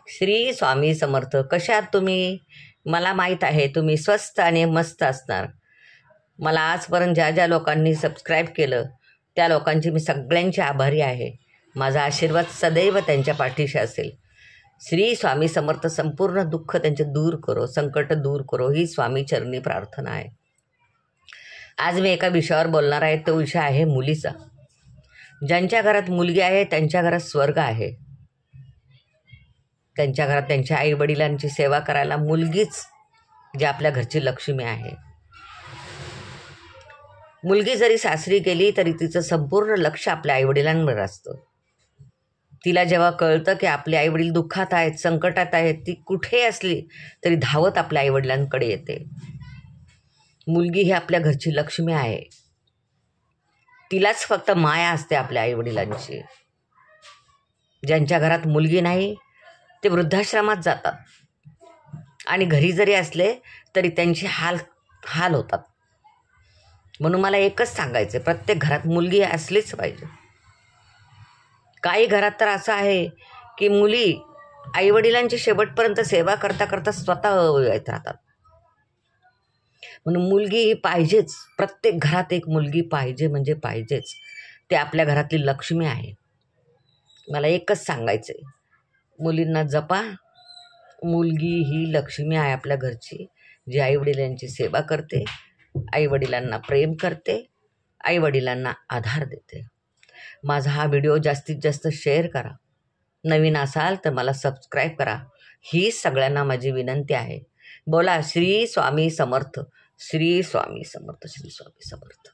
श्री स्वामी समर्थ. कशा आहात तुम्ही? मला माहीत आहे तुम्ही स्वस्त आणि मस्त असणार. मला आजपर्यंत ज्या ज्या लोकांनी सबस्क्राईब केलं त्या लोकांची मी सगळ्यांची आभारी आहे. माझा आशीर्वाद सदैव त्यांच्या पाठीशी असेल. श्री स्वामी समर्थ संपूर्ण दुःख त्यांचे दूर करो, संकट दूर करो, ही स्वामी चरणी प्रार्थना आहे. आज मी एका विषयावर बोलणार आहे. तो विषय आहे मुलीचा. ज्यांच्या घरात मुलगी आहे त्यांच्या घरात स्वर्ग आहे. त्यांच्या घरात त्यांच्या आईवडिलांची सेवा करायला मुलगीच जी आपल्या घरची लक्ष्मी आहे. मुलगी जरी सासरी गेली तरी तिचं संपूर्ण लक्ष आपल्या आईवडिलांवर असतं. तिला जेव्हा कळतं की आपले आईवडील दुःखात आहेत, संकटात आहेत, ती कुठे असली तरी धावत आपल्या आईवडिलांकडे येते. मुलगी ही आपल्या घरची लक्ष्मी आहे. तिलाच फक्त माया असते आपल्या आईवडिलांची. ज्यांच्या घरात मुलगी नाही ते वृद्धाश्रमात जातात आणि घरी जरी असले तरी त्यांचे हाल होतात. म्हणून मला एकच सांगायचं, प्रत्येक घरात मुलगी असलीच पाहिजे. काही घरात तर असं आहे की मुली आईवडिलांची शेवटपर्यंत सेवा करता करता स्वतः येत राहतात. म्हणून मुलगी ही पाहिजेच. प्रत्येक घरात एक मुलगी पाहिजे म्हणजे पाहिजेच. ते आपल्या घरातली लक्ष्मी आहे. मला एकच सांगायचं आहे, मुलींना जपा. मुलगी ही लक्ष्मी आहे आपल्या घरची, जी आईवडिलांची सेवा करते, आईवडिलांना प्रेम करते, आईवडिलांना आधार देते. माझा हा व्हिडिओ जास्तीत जास्त शेअर करा. नवीन असाल तर मला सबस्क्राईब करा. ही सगळ्यांना माझी विनंती आहे. बोला श्री स्वामी समर्थ, श्री स्वामी समर्थ, श्री स्वामी समर्थ.